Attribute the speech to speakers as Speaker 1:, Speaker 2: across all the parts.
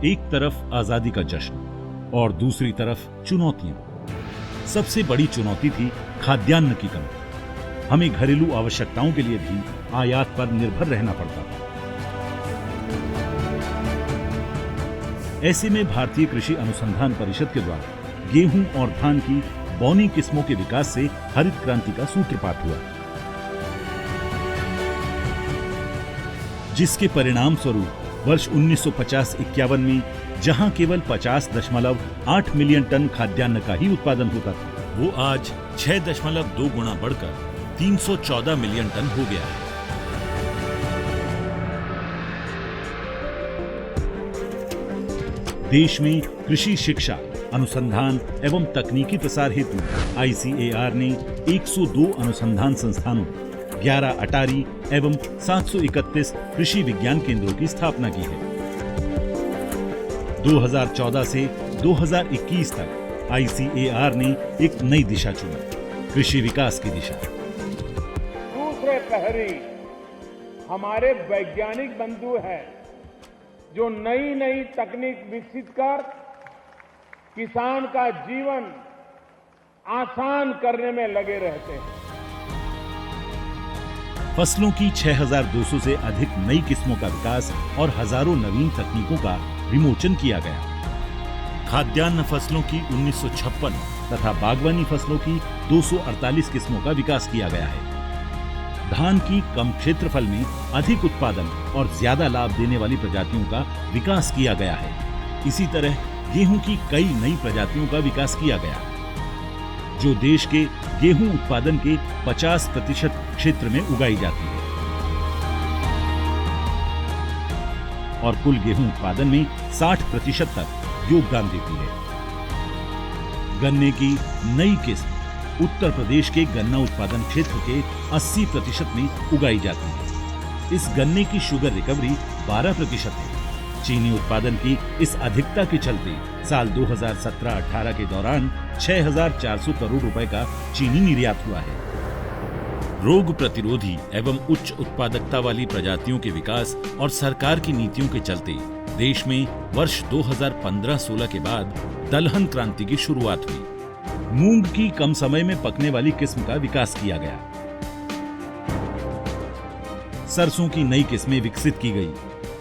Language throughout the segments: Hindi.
Speaker 1: एक तरफ आजादी का जश्न और दूसरी तरफ चुनौतियां। सबसे बड़ी चुनौती थी खाद्यान्न की कमी। हमें घरेलू आवश्यकताओं के लिए भी आयात पर निर्भर रहना पड़ता था। ऐसे में भारतीय कृषि अनुसंधान परिषद के द्वारा गेहूं और धान की बौनी किस्मों के विकास से हरित क्रांति का सूत्रपात हुआ, जिसके परिणाम स्वरूप वर्ष 1950-51 में जहां केवल 50.8 मिलियन टन खाद्यान्न का ही उत्पादन होता था, वो आज 6.2 गुना बढ़कर 314 मिलियन टन हो गया है। देश में कृषि शिक्षा, अनुसंधान एवं तकनीकी प्रसार हेतु ICAR ने 102 अनुसंधान संस्थानों, 11 अटारी एवं 731 कृषि विज्ञान केंद्रों की स्थापना की है। 2014 से 2021 तक ICAR ने एक नई दिशा चुनी, कृषि विकास की दिशा।
Speaker 2: दूसरे प्रहरी हमारे वैज्ञानिक बंधु हैं जो नई नई तकनीक विकसित कर किसान का जीवन आसान करने में लगे रहते हैं।
Speaker 1: फसलों की 6200 से अधिक नई किस्मों का विकास और हजारों नवीन तकनीकों का विमोचन किया गया। खाद्यान्न फसलों की 1956 तथा बागवानी फसलों की 248 किस्मों का विकास किया गया है। धान की कम क्षेत्रफल में अधिक उत्पादन और ज्यादा लाभ देने वाली प्रजातियों का विकास किया गया है। इसी तरह गेहूं की कई नई प्रजातियों का विकास किया गया, जो देश के गेहूं उत्पादन के 50% क्षेत्र में उगाई जाती है और कुल गेहूं उत्पादन में 60% तक योगदान देती है। गन्ने की नई किस्म उत्तर प्रदेश के गन्ना उत्पादन क्षेत्र के 80% में उगाई जाती है। इस गन्ने की शुगर रिकवरी 12% है। चीनी उत्पादन की इस अधिकता के चलते साल 2017-18 के दौरान 6,400 करोड़ रुपए का चीनी निर्यात हुआ है। रोग प्रतिरोधी एवं उच्च उत्पादकता वाली प्रजातियों के विकास और सरकार की नीतियों के चलते देश में वर्ष 2015-16 के बाद दलहन क्रांति की शुरुआत हुई। मूंग की कम समय में पकने वाली किस्म का विकास किया गया। सरसों की नई किस्में विकसित की गई।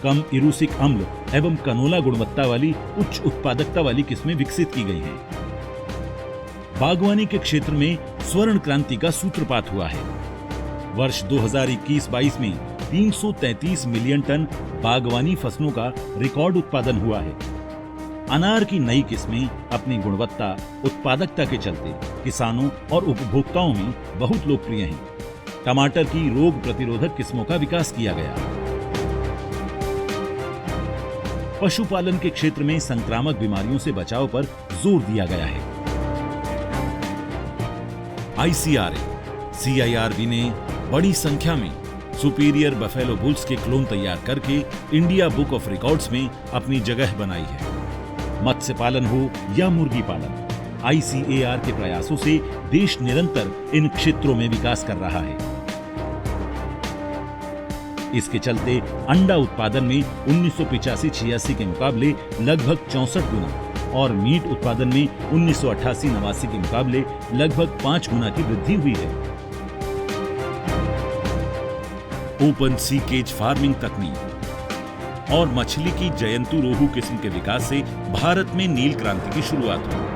Speaker 1: कम इरूसिक अम्ल एवं कनोला गुणवत्ता वाली उच्च उत्पादकता वाली किस्में विकसित की गई हैं। बागवानी के क्षेत्र में स्वर्ण क्रांति का सूत्रपात हुआ है। वर्ष 2021-22 में 333 मिलियन टन बागवानी फसलों का रिकॉर्ड उत्पादन हुआ है। अनार की नई किस्में अपनी गुणवत्ता, उत्पादकता के चलते किसानों और उपभोक्ताओं में बहुत लोकप्रिय हैं। टमाटर की रोग प्रतिरोधक किस्मों का विकास किया गया। पशुपालन के क्षेत्र में संक्रामक बीमारियों से बचाव पर जोर दिया गया है। ICRA, CIRB ने बड़ी संख्या में सुपीरियर बफेलो बुल्स के क्लोन तैयार करके इंडिया बुक ऑफ रिकॉर्ड्स में अपनी जगह बनाई है। मत्स्य पालन हो या मुर्गी पालन, ICAR के प्रयासों से देश निरंतर इन क्षेत्रों में विकास कर रहा है। इसके चलते अंडा उत्पादन में 1985-86 के मुकाबले लगभग 64 गुना और मीट उत्पादन में 1988-89 के मुकाबले लगभग 5 गुना की वृद्धि हुई है। ओपन सी केज फार्मिंग तकनीक और मछली की जयंतु रोहू किस्म के विकास से भारत में नील क्रांति की शुरुआत हुई।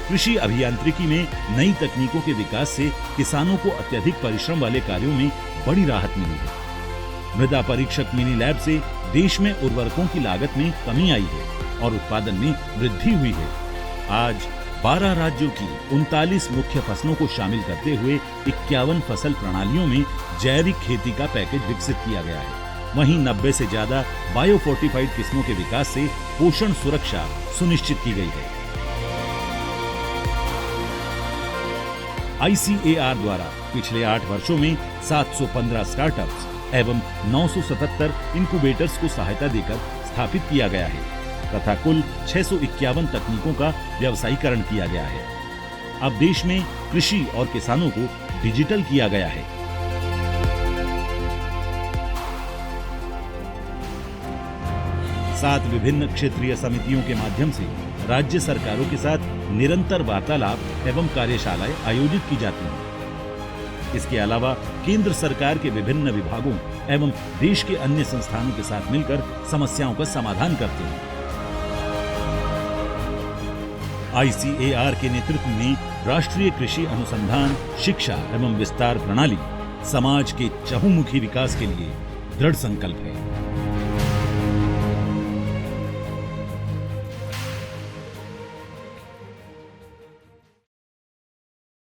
Speaker 1: कृषि अभियांत्रिकी में नई तकनीकों के विकास से किसानों को अत्यधिक परिश्रम वाले कार्यों में बड़ी राहत मिली है। मृदा परीक्षक मिनी लैब से देश में उर्वरकों की लागत में कमी आई है और उत्पादन में वृद्धि हुई है। आज 12 राज्यों की 39 मुख्य फसलों को शामिल करते हुए 51 फसल प्रणालियों में जैविक खेती का पैकेज विकसित किया गया है। वहीं 90 से ज्यादा बायोफोर्टिफाइड किस्मों के विकास से पोषण सुरक्षा सुनिश्चित की गई है। ICAR द्वारा पिछले 8 वर्षों में 715 स्टार्टअप्स एवं 977 इंक्यूबेटर्स को सहायता देकर स्थापित किया गया है तथा कुल 651 तकनीकों का व्यवसायीकरण किया गया है। अब देश में कृषि और किसानों को डिजिटल किया गया है। 7 विभिन्न क्षेत्रीय समितियों के माध्यम से राज्य सरकारों के साथ निरंतर वार्तालाप एवं कार्यशालाएं आयोजित की जाती हैं। इसके अलावा केंद्र सरकार के विभिन्न विभागों एवं देश के अन्य संस्थानों के साथ मिलकर समस्याओं का समाधान करते हैं। ICAR के नेतृत्व में राष्ट्रीय कृषि अनुसंधान, शिक्षा एवं विस्तार प्रणाली समाज के चहुमुखी विकास के लिए दृढ़ संकल्प है।